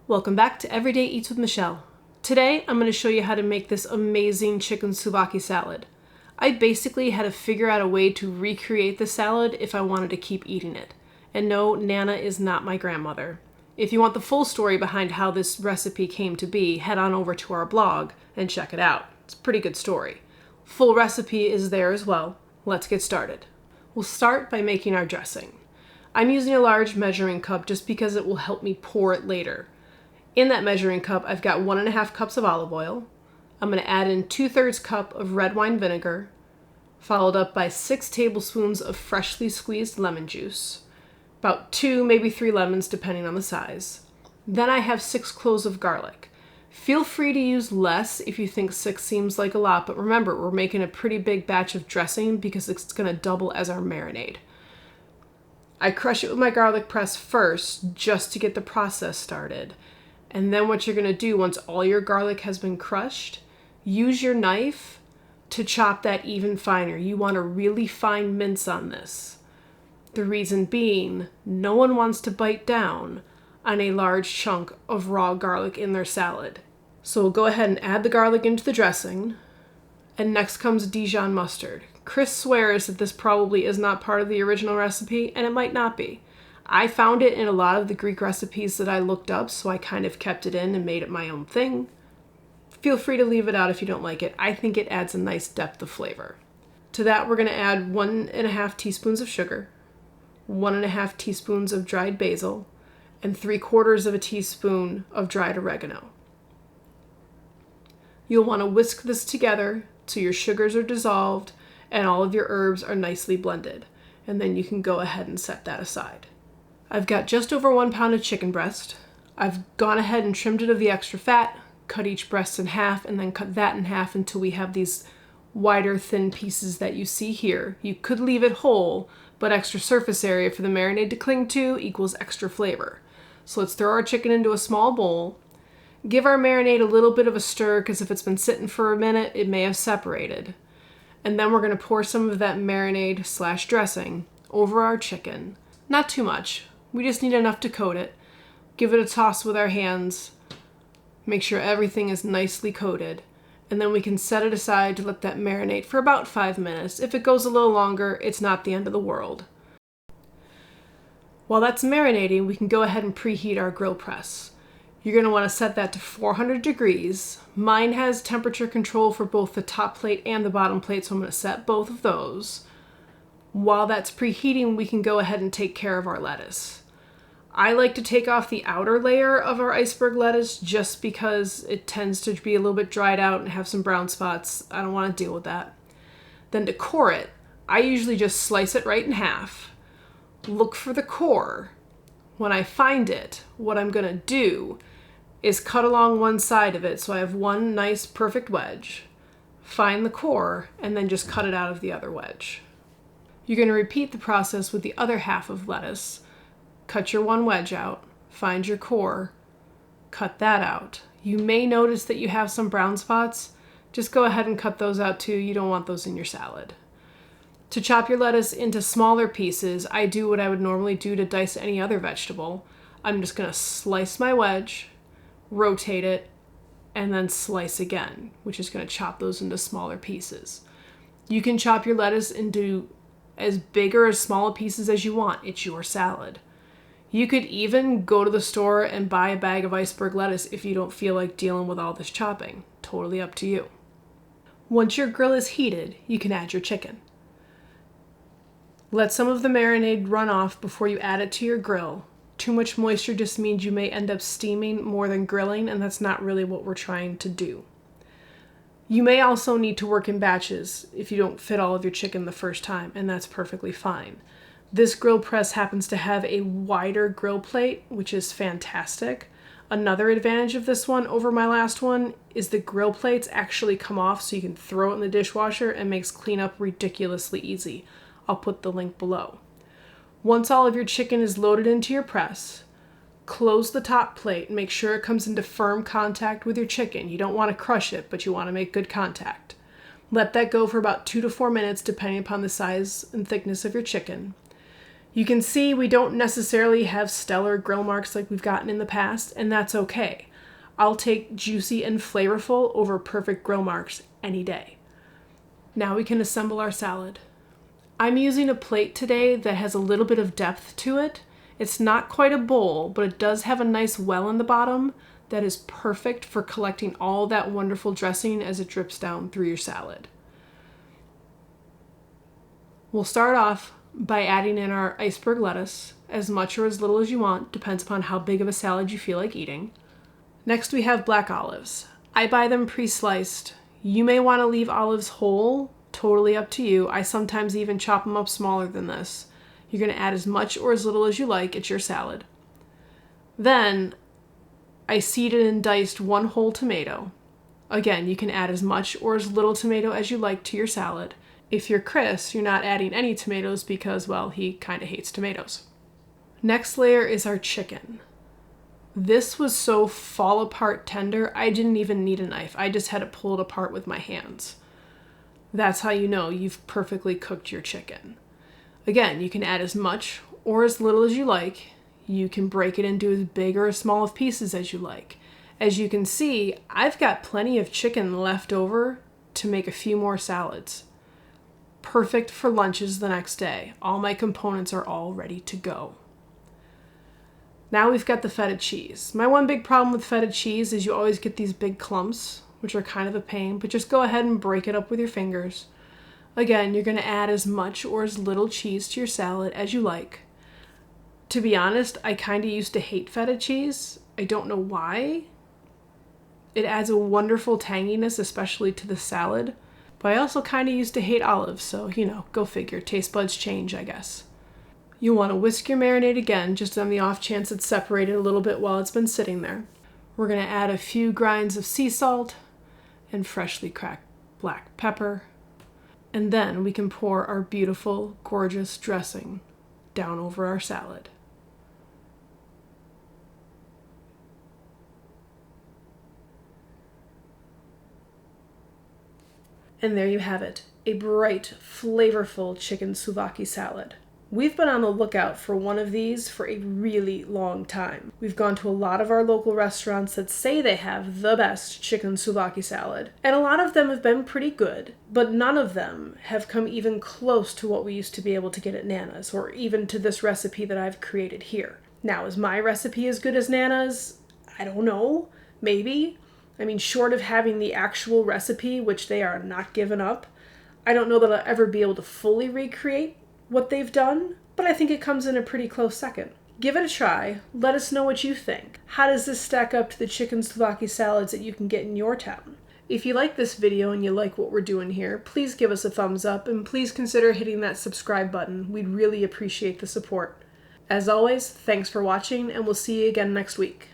Welcome back to Everyday Eats with Michele. Today I'm going to show you how to make this amazing chicken souvlaki salad. I basically had to figure out a way to recreate the salad if I wanted to keep eating it. And no, Nana is not my grandmother. If you want the full story behind how this recipe came to be, head on over to our blog and check it out. It's a pretty good story. Full recipe is there as well. Let's get started. We'll start by making our dressing. I'm using a large measuring cup just because it will help me pour it later. In that measuring cup, I've got 1.5 cups of olive oil. I'm going to add in 2/3 cup of red wine vinegar, followed up by 6 tablespoons of freshly squeezed lemon juice, about 2, maybe 3 lemons depending on the size. Then I have 6 cloves of garlic. Feel free to use less if you think 6 seems like a lot, but remember, we're making a pretty big batch of dressing because it's going to double as our marinade. I crush it with my garlic press first just to get the process started. And then what you're going to do once all your garlic has been crushed, use your knife to chop that even finer. You want a really fine mince on this. The reason being, no one wants to bite down on a large chunk of raw garlic in their salad. So we'll go ahead and add the garlic into the dressing. And next comes Dijon mustard. Chris swears that this probably is not part of the original recipe, and it might not be. I found it in a lot of the Greek recipes that I looked up, so I kind of kept it in and made it my own thing. Feel free to leave it out if you don't like it. I think it adds a nice depth of flavor. To that, we're going to add 1.5 teaspoons of sugar, 1.5 teaspoons of dried basil, and 3/4 teaspoon of dried oregano. You'll want to whisk this together so your sugars are dissolved and all of your herbs are nicely blended. And then you can go ahead and set that aside. I've got just over 1 pound of chicken breast. I've gone ahead and trimmed it of the extra fat, cut each breast in half, and then cut that in half until we have these wider, thin pieces that you see here. You could leave it whole, but extra surface area for the marinade to cling to equals extra flavor. So let's throw our chicken into a small bowl. Give our marinade a little bit of a stir, because if it's been sitting for a minute, it may have separated. And then we're going to pour some of that marinade / dressing over our chicken. Not too much. We just need enough to coat it. Give it a toss with our hands. Make sure everything is nicely coated. And then we can set it aside to let that marinate for about 5 minutes. If it goes a little longer, it's not the end of the world. While that's marinating, we can go ahead and preheat our grill press. You're going to want to set that to 400 degrees. Mine has temperature control for both the top plate and the bottom plate, so I'm going to set both of those. While that's preheating, we can go ahead and take care of our lettuce. I like to take off the outer layer of our iceberg lettuce just because it tends to be a little bit dried out and have some brown spots. I don't want to deal with that. Then to core it, I usually just slice it right in half. Look for the core. When I find it, what I'm going to do is cut along one side of it so I have one nice perfect wedge. Find the core and then just cut it out of the other wedge. You're going to repeat the process with the other half of lettuce. Cut your one wedge out, find your core, cut that out. You may notice that you have some brown spots. Just go ahead and cut those out too. You don't want those in your salad. To chop your lettuce into smaller pieces, I do what I would normally do to dice any other vegetable. I'm just going to slice my wedge, rotate it, and then slice again, which is going to chop those into smaller pieces. You can chop your lettuce into as big or as small pieces as you want. It's your salad. You could even go to the store and buy a bag of iceberg lettuce if you don't feel like dealing with all this chopping. Totally up to you. Once your grill is heated, you can add your chicken. Let some of the marinade run off before you add it to your grill. Too much moisture just means you may end up steaming more than grilling, and that's not really what we're trying to do. You may also need to work in batches if you don't fit all of your chicken the first time, and that's perfectly fine. This grill press happens to have a wider grill plate, which is fantastic. Another advantage of this one over my last one is the grill plates actually come off so you can throw it in the dishwasher and makes cleanup ridiculously easy. I'll put the link below. Once all of your chicken is loaded into your press, close the top plate and make sure it comes into firm contact with your chicken. You don't want to crush it, but you want to make good contact. Let that go for about 2 to 4 minutes depending upon the size and thickness of your chicken. You can see we don't necessarily have stellar grill marks like we've gotten in the past, and that's okay. I'll take juicy and flavorful over perfect grill marks any day. Now we can assemble our salad. I'm using a plate today that has a little bit of depth to it. It's not quite a bowl, but it does have a nice well in the bottom that is perfect for collecting all that wonderful dressing as it drips down through your salad. We'll start off by adding in our iceberg lettuce, as much or as little as you want, depends upon how big of a salad you feel like eating. Next we have black olives. I buy them pre-sliced. You may want to leave olives whole, totally up to you. I sometimes even chop them up smaller than this. You're going to add as much or as little as you like, it's your salad. Then I seeded and diced 1 whole tomato. Again, you can add as much or as little tomato as you like to your salad. If you're Chris, you're not adding any tomatoes because, well, he kind of hates tomatoes. Next layer is our chicken. This was so fall apart tender, I didn't even need a knife. I just had to pull it apart with my hands. That's how you know you've perfectly cooked your chicken. Again, you can add as much or as little as you like. You can break it into as big or as small of pieces as you like. As you can see, I've got plenty of chicken left over to make a few more salads. Perfect for lunches the next day. All my components are all ready to go. Now we've got the feta cheese. My one big problem with feta cheese is you always get these big clumps, which are kind of a pain, but just go ahead and break it up with your fingers. Again, you're going to add as much or as little cheese to your salad as you like. To be honest, I kind of used to hate feta cheese. I don't know why. It adds a wonderful tanginess, especially to the salad. But I also kind of used to hate olives, so, go figure. Taste buds change, I guess. You'll want to whisk your marinade again, just on the off chance it's separated a little bit while it's been sitting there. We're going to add a few grinds of sea salt and freshly cracked black pepper. And then we can pour our beautiful, gorgeous dressing down over our salad. And there you have it, a bright, flavorful chicken souvlaki salad. We've been on the lookout for one of these for a really long time. We've gone to a lot of our local restaurants that say they have the best chicken souvlaki salad, and a lot of them have been pretty good, but none of them have come even close to what we used to be able to get at Nana's, or even to this recipe that I've created here. Now, is my recipe as good as Nana's? I don't know. Maybe. I mean, short of having the actual recipe, which they are not giving up, I don't know that I'll ever be able to fully recreate what they've done, but I think it comes in a pretty close second. Give it a try. Let us know what you think. How does this stack up to the chicken souvlaki salads that you can get in your town? If you like this video and you like what we're doing here, please give us a thumbs up and please consider hitting that subscribe button. We'd really appreciate the support. As always, thanks for watching and we'll see you again next week.